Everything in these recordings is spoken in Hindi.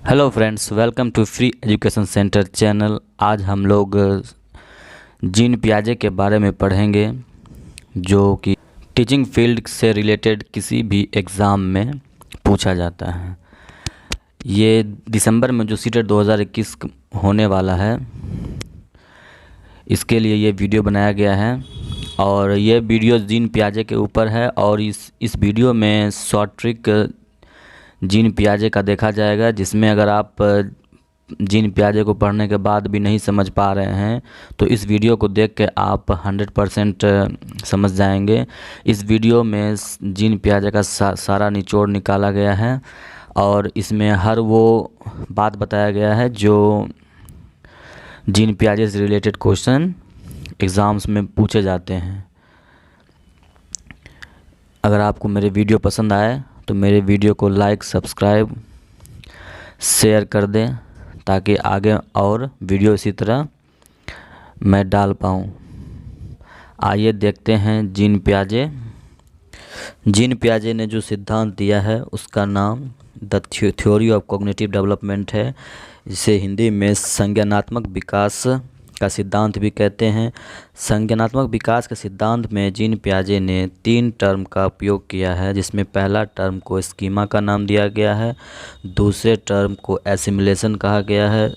Hello friends, welcome to free education centre channel. आज हम लोग जीन पियाजे के बारे में पढ़ेंगे, जो कि टीचिंग फील्ड से रिलेटेड किसी भी एग्ज़ाम में पूछा जाता है। ये दिसंबर में जो सीटेट 2021 होने वाला है, इसके लिए ये वीडियो बनाया गया है और ये वीडियो जीन पियाजे के ऊपर है। और इस वीडियो में शॉर्ट ट्रिक जीन पियाजे का देखा जाएगा, जिसमें अगर आप जीन पियाजे को पढ़ने के बाद भी नहीं समझ पा रहे हैं तो इस वीडियो को देख के आप 100% समझ जाएंगे। इस वीडियो में जीन पियाजे का सारा निचोड़ निकाला गया है और इसमें हर वो बात बताया गया है जो जीन पियाजे से रिलेटेड क्वेश्चन एग्ज़ाम्स में पूछे जाते हैं। अगर आपको मेरे वीडियो पसंद आए तो मेरे वीडियो को लाइक, सब्सक्राइब, शेयर कर दें ताकि आगे और वीडियो इसी तरह मैं डाल पाऊँ। आइए देखते हैं जीन पियाजे। जीन पियाजे ने जो सिद्धांत दिया है उसका नाम the theory of cognitive development है, जिसे हिंदी में संज्ञानात्मक विकास का सिद्धांत भी कहते हैं। संज्ञानात्मक विकास के सिद्धांत में जीन पियाजे ने 3 टर्म का उपयोग किया है, जिसमें पहला टर्म को स्कीमा का नाम दिया गया है, दूसरे टर्म को एसिमिलेशन कहा गया है,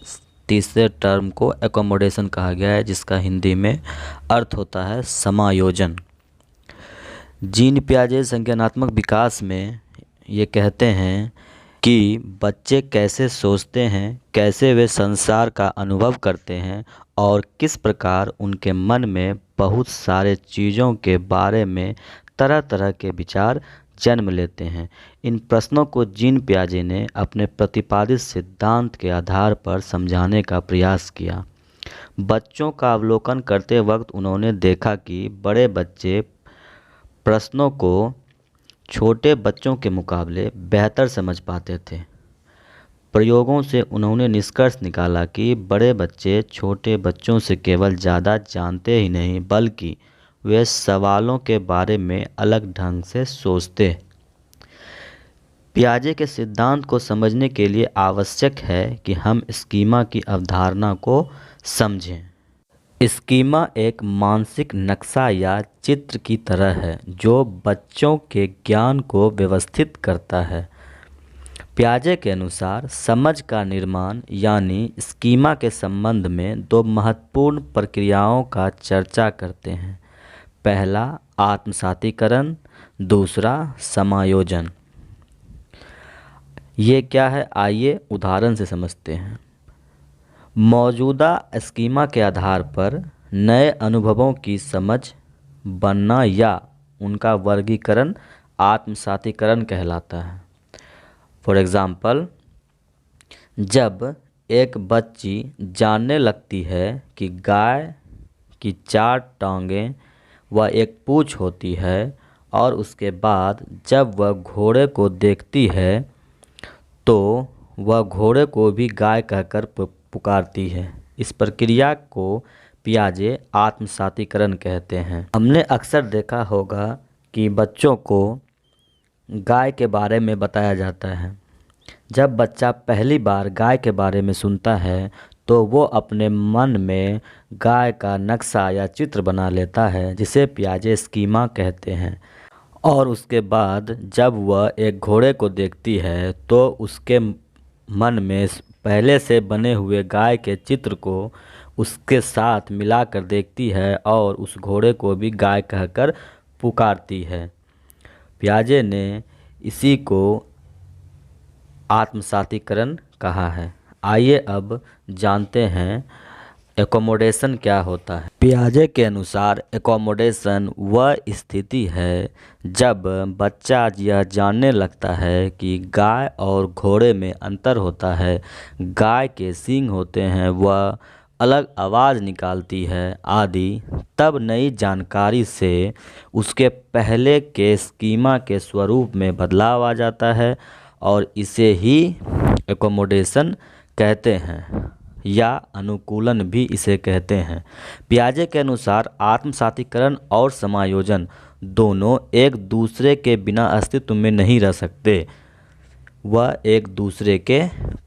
तीसरे टर्म को एकोमोडेशन कहा गया है, जिसका हिंदी में अर्थ होता है समायोजन। जीन पियाजे संज्ञानात्मक विकास में ये कहते हैं कि बच्चे कैसे सोचते हैं, कैसे वे संसार का अनुभव करते हैं और किस प्रकार उनके मन में बहुत सारे चीज़ों के बारे में तरह तरह के विचार जन्म लेते हैं। इन प्रश्नों को जीन पियाजे ने अपने प्रतिपादित सिद्धांत के आधार पर समझाने का प्रयास किया। बच्चों का अवलोकन करते वक्त उन्होंने देखा कि बड़े बच्चे प्रश्नों को छोटे बच्चों के मुकाबले बेहतर समझ पाते थे। प्रयोगों से उन्होंने निष्कर्ष निकाला कि बड़े बच्चे छोटे बच्चों से केवल ज़्यादा जानते ही नहीं, बल्कि वे सवालों के बारे में अलग ढंग से सोचते। पियाजे के सिद्धांत को समझने के लिए आवश्यक है कि हम स्कीमा की अवधारणा को समझें। स्कीमा एक मानसिक नक्शा या चित्र की तरह है जो बच्चों के ज्ञान को व्यवस्थित करता है। पियाजे के अनुसार समझ का निर्माण यानी स्कीमा के संबंध में 2 महत्वपूर्ण प्रक्रियाओं का चर्चा करते हैं। पहला आत्मसातीकरण, दूसरा समायोजन। ये क्या है, आइए उदाहरण से समझते हैं। मौजूदा स्कीमा के आधार पर नए अनुभवों की समझ बनना या उनका वर्गीकरण आत्मसातीकरण कहलाता है। फॉर एग्ज़ाम्पल, जब एक बच्ची जानने लगती है कि गाय की 4 टांगें व एक पूँछ होती है और उसके बाद जब वह घोड़े को देखती है तो वह घोड़े को भी गाय कहकर पुकारती है। इस प्रक्रिया को पियाजे आत्मसातीकरण कहते हैं। हमने अक्सर देखा होगा कि बच्चों को गाय के बारे में बताया जाता है। जब बच्चा पहली बार गाय के बारे में सुनता है तो वो अपने मन में गाय का नक्शा या चित्र बना लेता है, जिसे पियाजे स्कीमा कहते हैं। और उसके बाद जब वह एक घोड़े को देखती है तो उसके मन में पहले से बने हुए गाय के चित्र को उसके साथ मिलाकर देखती है और उस घोड़े को भी गाय कहकर पुकारती है। पियाजे ने इसी को आत्मसातीकरण कहा है। आइए अब जानते हैं एकोमोडेशन क्या होता है। पियाजे के अनुसार एकोमोडेशन वह स्थिति है जब बच्चा यह जानने लगता है कि गाय और घोड़े में अंतर होता है, गाय के सींग होते हैं, वह अलग आवाज़ निकालती है आदि। तब नई जानकारी से उसके पहले के स्कीमा के स्वरूप में बदलाव आ जाता है और इसे ही एकोमोडेशन कहते हैं या अनुकूलन भी इसे कहते हैं। पियाजे के अनुसार आत्मसातीकरण और समायोजन दोनों एक दूसरे के बिना अस्तित्व में नहीं रह सकते, वह एक दूसरे के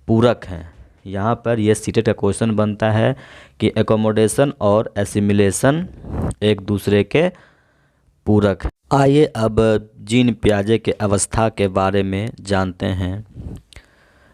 पूरक हैं। यहाँ पर ये सीटेट का क्वेश्चन बनता है कि एकोमोडेशन और एसिमिलेशन एक दूसरे के पूरक हैं। आइए अब जीन पियाजे के अवस्था के बारे में जानते हैं।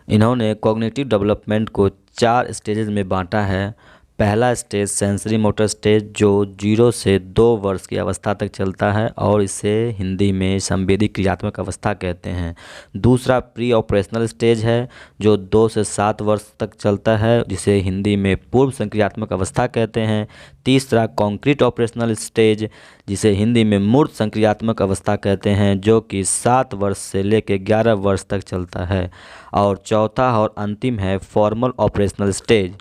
इन्होंने कॉग्निटिव डेवलपमेंट को 4 स्टेजेस में बांटा है। पहला स्टेज सेंसरी मोटर स्टेज जो 0 से 2 वर्ष की अवस्था तक चलता है और इसे हिंदी में संवेदी क्रियात्मक अवस्था कहते हैं। दूसरा प्री ऑपरेशनल स्टेज है जो 2 से 7 वर्ष तक चलता है, जिसे हिंदी में पूर्व संक्रियात्मक अवस्था कहते हैं। तीसरा कॉन्क्रीट ऑपरेशनल स्टेज, जिसे हिंदी में मूर्त संक्रियात्मक अवस्था कहते हैं, जो कि 7 वर्ष से लेकर 11 वर्ष तक चलता है। और चौथा और अंतिम है फॉर्मल ऑपरेशनल स्टेज,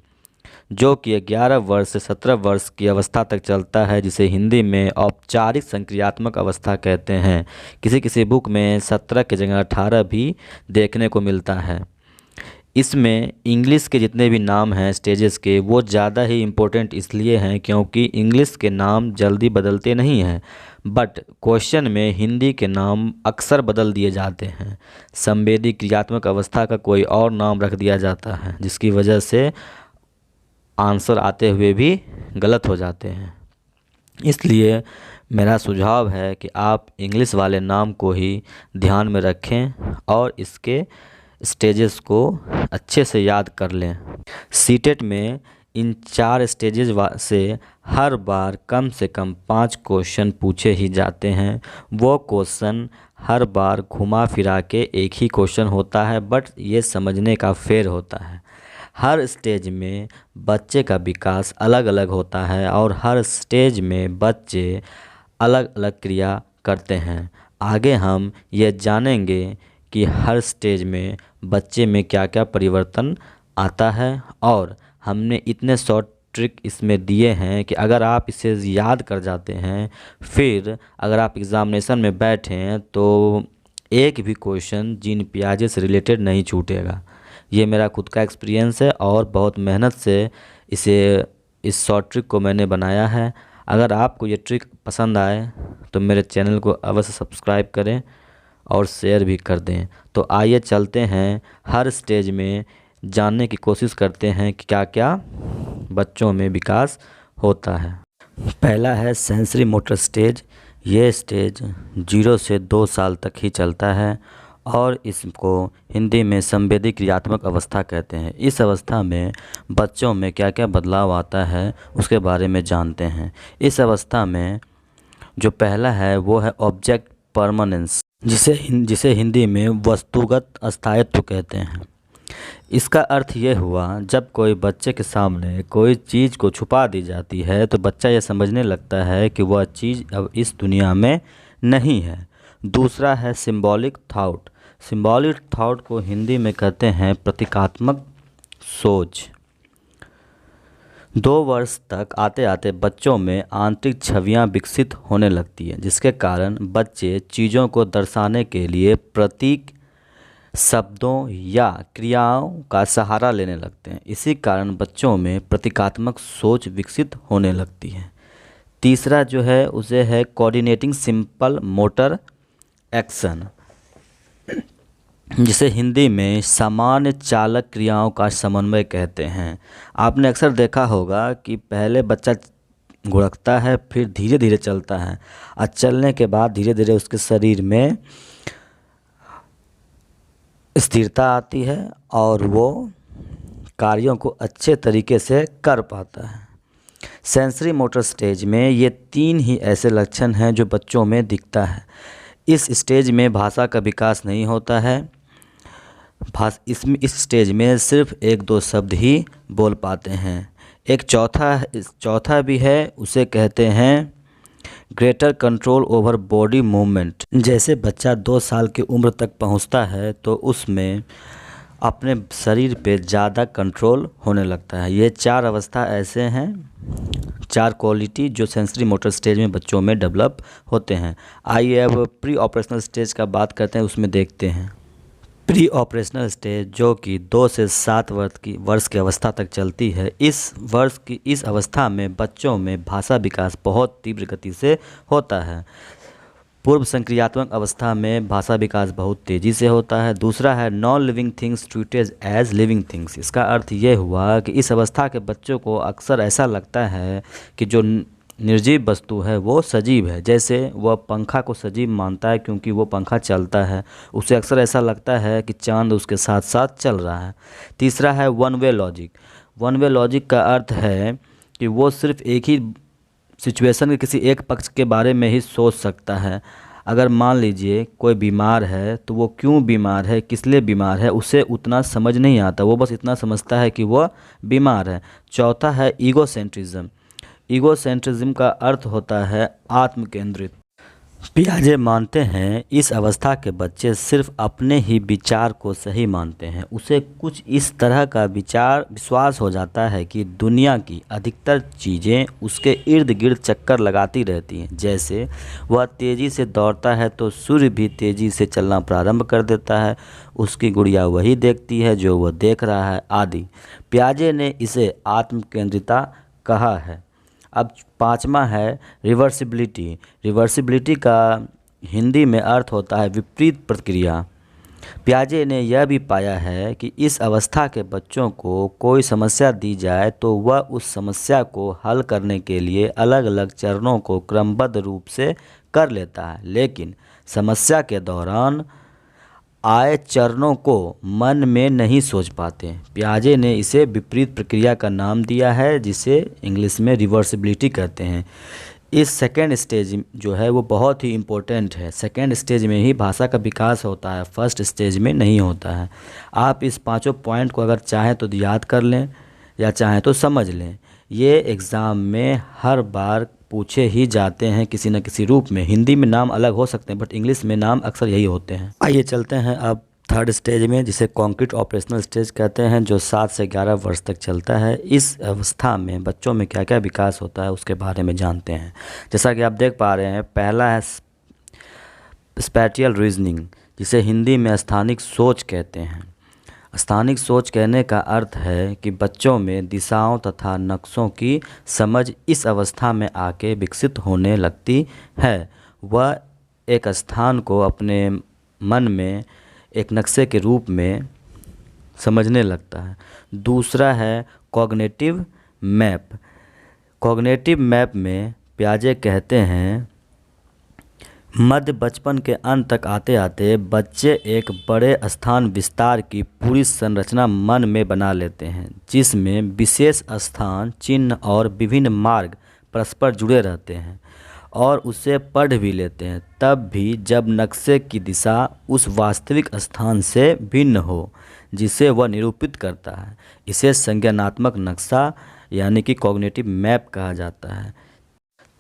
जो कि 11 वर्ष से 17 वर्ष की अवस्था तक चलता है, जिसे हिंदी में औपचारिक संक्रियात्मक अवस्था कहते हैं। किसी किसी बुक में 17 की जगह 18 भी देखने को मिलता है। इसमें इंग्लिश के जितने भी नाम हैं स्टेजेस के, वो ज़्यादा ही इम्पोर्टेंट इसलिए हैं क्योंकि इंग्लिश के नाम जल्दी बदलते नहीं हैं, बट क्वेश्चन में हिंदी के नाम अक्सर बदल दिए जाते हैं। संवेदी क्रियात्मक अवस्था का कोई और नाम रख दिया जाता है, जिसकी वजह से आंसर आते हुए भी गलत हो जाते हैं। इसलिए मेरा सुझाव है कि आप इंग्लिश वाले नाम को ही ध्यान में रखें और इसके स्टेजेस को अच्छे से याद कर लें। सीटेट में इन 4 स्टेजेस से हर बार कम से कम 5 क्वेश्चन पूछे ही जाते हैं। वो क्वेश्चन हर बार घुमा फिरा के एक ही क्वेश्चन होता है, बट ये समझने का फेर होता है। हर स्टेज में बच्चे का विकास अलग अलग होता है और हर स्टेज में बच्चे अलग अलग क्रिया करते हैं। आगे हम ये जानेंगे कि हर स्टेज में बच्चे में क्या क्या परिवर्तन आता है, और हमने इतने शॉर्ट ट्रिक इसमें दिए हैं कि अगर आप इसे याद कर जाते हैं, फिर अगर आप एग्ज़ामिनेशन में बैठें तो एक भी क्वेश्चन जीन पियाजे से रिलेटेड नहीं छूटेगा। ये मेरा खुद का एक्सपीरियंस है और बहुत मेहनत से इस शॉर्ट ट्रिक को मैंने बनाया है। अगर आपको ये ट्रिक पसंद आए तो मेरे चैनल को अवश्य सब्सक्राइब करें और शेयर भी कर दें। तो आइए चलते हैं, हर स्टेज में जानने की कोशिश करते हैं कि क्या क्या बच्चों में विकास होता है। पहला है सेंसरी मोटर स्टेज। ये स्टेज 0 से 2 साल तक ही चलता है और इसको हिंदी में संवेदी क्रियात्मक अवस्था कहते हैं। इस अवस्था में बच्चों में क्या क्या बदलाव आता है उसके बारे में जानते हैं। इस अवस्था में जो पहला है वो है ऑब्जेक्ट परमानेंस, जिसे हिंदी में वस्तुगत स्थायित्व कहते हैं। इसका अर्थ ये हुआ, जब कोई बच्चे के सामने कोई चीज़ को छुपा दी जाती है तो बच्चा ये समझने लगता है कि वह चीज़ अब इस दुनिया में नहीं है। दूसरा है सिंबॉलिक थॉट। सिंबॉलिक थॉट को हिंदी में कहते हैं प्रतीकात्मक सोच। 2 वर्ष तक आते आते बच्चों में आंतरिक छवियां विकसित होने लगती हैं, जिसके कारण बच्चे चीज़ों को दर्शाने के लिए प्रतीक, शब्दों या क्रियाओं का सहारा लेने लगते हैं। इसी कारण बच्चों में प्रतीकात्मक सोच विकसित होने लगती है। तीसरा जो है उसे है कोऑर्डिनेटिंग सिंपल मोटर एक्शन, जिसे हिंदी में सामान्य चालक क्रियाओं का समन्वय कहते हैं। आपने अक्सर देखा होगा कि पहले बच्चा घुड़कता है, फिर धीरे धीरे चलता है और चलने के बाद धीरे धीरे उसके शरीर में स्थिरता आती है और वो कार्यों को अच्छे तरीके से कर पाता है। सेंसरी मोटर स्टेज में ये 3 ही ऐसे लक्षण हैं जो बच्चों में दिखता है। इस स्टेज में भाषा का विकास नहीं होता है। इस स्टेज में सिर्फ 1-2 शब्द ही बोल पाते हैं। एक चौथा भी है, उसे कहते हैं greater control over body movement. जैसे बच्चा 2 साल की उम्र तक पहुंचता है तो उसमें अपने शरीर पे ज़्यादा कंट्रोल होने लगता है। ये 4 अवस्था ऐसे हैं, 4 क्वालिटी जो सेंसरी मोटर स्टेज में बच्चों में डेवलप होते हैं। आइए अब प्री ऑपरेशनल स्टेज का बात करते हैं, उसमें देखते हैं। प्री ऑपरेशनल स्टेज जो कि 2 से 7 वर्ष की अवस्था तक चलती है। इस अवस्था में बच्चों में भाषा विकास बहुत तीव्र गति से होता है। पूर्व संक्रियात्मक अवस्था में भाषा विकास बहुत तेज़ी से होता है। दूसरा है non living things treated as living things. इसका अर्थ ये हुआ कि इस अवस्था के बच्चों को अक्सर ऐसा लगता है कि जो निर्जीव वस्तु है वो सजीव है। जैसे वह पंखा को सजीव मानता है क्योंकि वो पंखा चलता है, उसे अक्सर ऐसा लगता है कि चांद उसके साथ साथ चल रहा है। तीसरा है one way logic. One way logic का अर्थ है कि वो सिर्फ एक ही सिचुएशन के किसी एक पक्ष के बारे में ही सोच सकता है। अगर मान लीजिए कोई बीमार है तो वो क्यों बीमार है, किस लिए बीमार है, उसे उतना समझ नहीं आता, वो बस इतना समझता है कि वह बीमार है। चौथा है ईगोसेंट्रिज्म। ईगोसेंट्रिज्म का अर्थ होता है आत्म केंद्रित। पियाजे मानते हैं इस अवस्था के बच्चे सिर्फ अपने ही विचार को सही मानते हैं। उसे कुछ इस तरह का विश्वास हो जाता है कि दुनिया की अधिकतर चीज़ें उसके इर्द गिर्द चक्कर लगाती रहती हैं। जैसे वह तेज़ी से दौड़ता है तो सूर्य भी तेज़ी से चलना प्रारंभ कर देता है, उसकी गुड़िया वही देखती है जो वह देख रहा है आदि। पियाजे ने इसे आत्मकेंद्रिता कहा है। अब पांचवा है रिवर्सिबिलिटी। रिवर्सिबिलिटी का हिंदी में अर्थ होता है विपरीत प्रतिक्रिया। पियाजे ने यह भी पाया है कि इस अवस्था के बच्चों को कोई समस्या दी जाए तो वह उस समस्या को हल करने के लिए अलग अलग चरणों को क्रमबद्ध रूप से कर लेता है, लेकिन समस्या के दौरान आए चरणों को मन में नहीं सोच पाते। पियाजे ने इसे विपरीत प्रक्रिया का नाम दिया है, जिसे इंग्लिश में रिवर्सिबिलिटी कहते हैं। इस सेकेंड स्टेज जो है वो बहुत ही इम्पोर्टेंट है। सेकेंड स्टेज में ही भाषा का विकास होता है, फर्स्ट स्टेज में नहीं होता है। आप इस पांचों पॉइंट को अगर चाहें तो याद कर लें या चाहें तो समझ लें। ये एग्ज़ाम में हर बार पूछे ही जाते हैं किसी न किसी रूप में। हिंदी में नाम अलग हो सकते हैं बट इंग्लिश में नाम अक्सर यही होते हैं। आइए चलते हैं अब थर्ड स्टेज में, जिसे कॉन्क्रीट ऑपरेशनल स्टेज कहते हैं, जो 7 से 11 वर्ष तक चलता है। इस अवस्था में बच्चों में क्या क्या विकास होता है उसके बारे में जानते हैं। जैसा कि आप देख पा रहे हैं, पहला है स्पैटियल रीजनिंग, जिसे हिंदी में स्थानिक सोच कहते हैं। स्थानिक सोच कहने का अर्थ है कि बच्चों में दिशाओं तथा नक्शों की समझ इस अवस्था में आके विकसित होने लगती है। वह एक स्थान को अपने मन में एक नक्शे के रूप में समझने लगता है। दूसरा है कॉग्निटिव मैप। कॉग्निटिव मैप में पियाजे कहते हैं मध्य बचपन के अंत तक आते आते बच्चे एक बड़े स्थान विस्तार की पूरी संरचना मन में बना लेते हैं, जिसमें विशेष स्थान, चिन्ह और विभिन्न मार्ग परस्पर जुड़े रहते हैं और उसे पढ़ भी लेते हैं, तब भी जब नक्शे की दिशा उस वास्तविक स्थान से भिन्न हो जिसे वह निरूपित करता है। इसे संज्ञानात्मक नक्शा यानी कि कॉग्निटिव मैप कहा जाता है।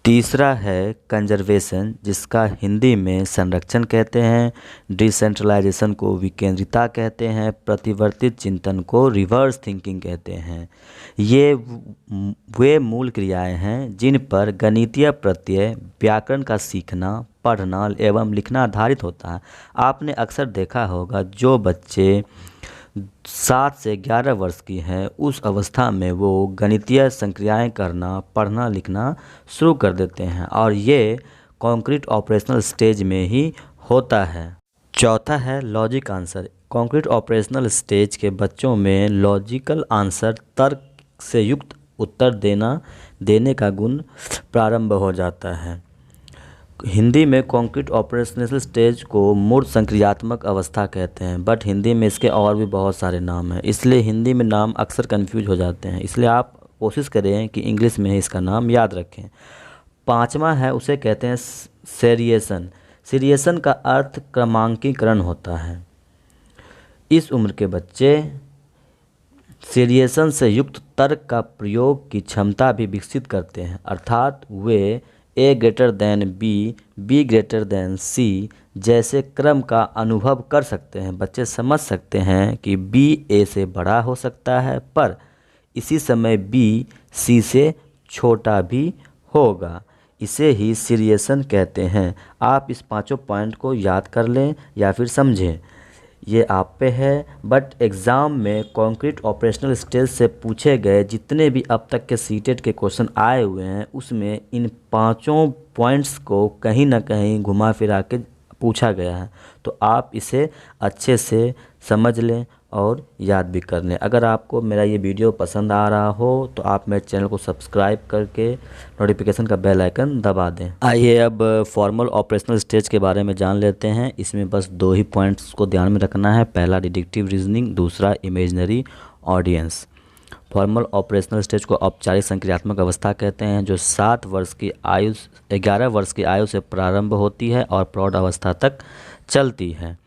तीसरा है कंजर्वेशन, जिसका हिंदी में संरक्षण कहते हैं। डिसेंट्रलाइजेशन को विकेंद्रिता कहते हैं। प्रतिवर्तित चिंतन को रिवर्स थिंकिंग कहते हैं। ये वे मूल क्रियाएं हैं जिन पर गणितीय प्रत्यय, व्याकरण का सीखना, पढ़ना एवं लिखना आधारित होता है। आपने अक्सर देखा होगा जो बच्चे 7 से 11 वर्ष की हैं, उस अवस्था में वो गणितीय संक्रियाएं करना, पढ़ना लिखना शुरू कर देते हैं और ये कॉन्क्रीट ऑपरेशनल स्टेज में ही होता है। चौथा है logic answer. Concrete operational stage के बच्चों में लॉजिकल आंसर, तर्क से युक्त उत्तर देने का गुण प्रारंभ हो जाता है। हिंदी में कॉन्क्रीट ऑपरेशनल स्टेज को मूर्त संक्रियात्मक अवस्था कहते हैं, बट हिंदी में इसके और भी बहुत सारे नाम हैं, इसलिए हिंदी में नाम अक्सर कंफ्यूज हो जाते हैं। इसलिए आप कोशिश करें कि इंग्लिश में इसका नाम याद रखें। पांचवा है, उसे कहते हैं सेरिएशन। सेरिएशन का अर्थ क्रमांकीकरण होता है। इस उम्र के बच्चे सेरिएशन से युक्त तर्क का प्रयोग की क्षमता भी विकसित करते हैं, अर्थात वे A greater than B, B greater than C जैसे क्रम का अनुभव कर सकते हैं। बच्चे समझ सकते हैं कि B A से बड़ा हो सकता है, पर इसी समय B C से छोटा भी होगा। इसे ही सीरिएशन कहते हैं। आप इस पांचों पॉइंट को याद कर लें या फिर समझें। ये आप पे है। बट एग्ज़ाम में कॉन्क्रीट ऑपरेशनल स्टेज से पूछे गए जितने भी अब तक के सीटेट के क्वेश्चन आए हुए हैं उसमें इन पांचों पॉइंट्स को कहीं ना कहीं घुमा फिरा के पूछा गया है। तो आप इसे अच्छे से समझ लें और याद भी कर लें। अगर आपको मेरा ये वीडियो पसंद आ रहा हो तो आप मेरे चैनल को सब्सक्राइब करके नोटिफिकेशन का बेल आइकन दबा दें। आइए अब फॉर्मल ऑपरेशनल स्टेज के बारे में जान लेते हैं। इसमें बस दो ही पॉइंट्स को ध्यान में रखना है, पहला डिडक्टिव रीजनिंग, दूसरा imaginary audience. Formal operational stage को औपचारिक संक्रियात्मक अवस्था कहते हैं, जो 7 वर्ष की आयु 11 वर्ष की आयु से प्रारंभ होती है और प्रौढ़ अवस्था तक चलती है।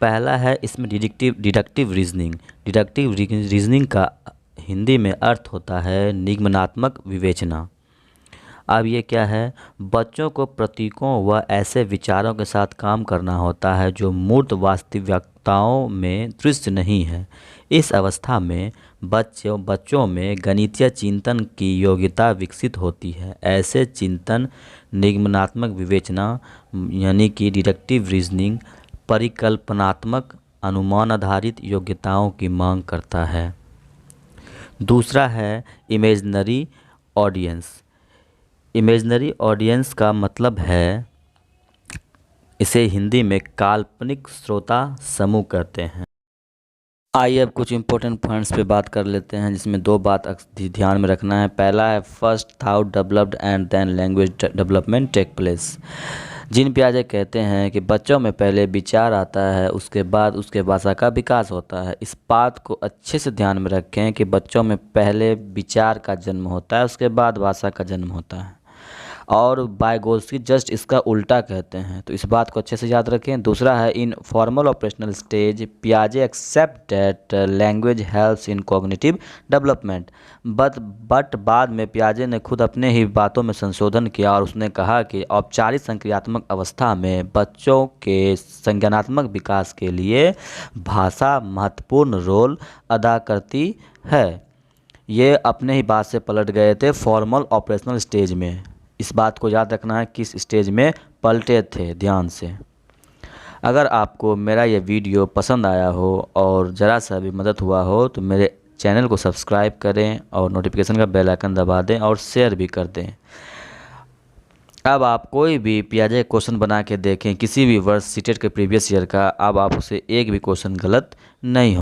पहला है इसमें डिडक्टिव रीजनिंग। डिडक्टिव रीजनिंग का हिंदी में अर्थ होता है निगमनात्मक विवेचना। अब ये क्या है? बच्चों को प्रतीकों व ऐसे विचारों के साथ काम करना होता है जो मूर्त वास्तविकताओं में दृश्य नहीं है। इस अवस्था में बच्चों में गणितीय चिंतन की योग्यता विकसित होती है। ऐसे चिंतन निगमनात्मक विवेचना यानी कि डिडक्टिव रीजनिंग परिकल्पनात्मक अनुमान आधारित योग्यताओं की मांग करता है। दूसरा है इमेजिनरी ऑडियंस। इमेजिनरी ऑडियंस का मतलब है, इसे हिंदी में काल्पनिक श्रोता समूह कहते हैं। आइए अब कुछ इंपॉर्टेंट पॉइंट्स पे बात कर लेते हैं, जिसमें दो बात ध्यान में रखना है। पहला है first thought developed and then language development take place. Jean पियाजे कहते हैं कि बच्चों में पहले विचार आता है, उसके बाद उसके भाषा का विकास होता है। इस बात को अच्छे से ध्यान में रखें कि बच्चों में पहले विचार का जन्म होता है, उसके बाद भाषा का जन्म होता है। और वाइगोत्स्की जस्ट इसका उल्टा कहते हैं, तो इस बात को अच्छे से याद रखें। दूसरा है इन फॉर्मल ऑपरेशनल स्टेज पियाजे accept that language helps in cognitive development, but बाद में पियाजे ने खुद अपने ही बातों में संशोधन किया और उसने कहा कि औपचारिक संक्रियात्मक अवस्था में बच्चों के संज्ञानात्मक विकास के लिए भाषा महत्वपूर्ण रोल अदा करती है। ये अपने ही बात से पलट गए थे फॉर्मल ऑपरेशनल स्टेज में। इस बात को याद रखना है किस स्टेज में पलटे थे, ध्यान से। अगर आपको मेरा ये वीडियो पसंद आया हो और ज़रा सा भी मदद हुआ हो तो मेरे चैनल को सब्सक्राइब करें और नोटिफिकेशन का बेल आइकन दबा दें और शेयर भी कर दें। अब आप कोई भी पियाजे क्वेश्चन बना के देखें किसी भी वर्ष सीटेट के प्रीवियस ईयर का, अब आप उसे एक भी क्वेश्चन गलत नहीं हो।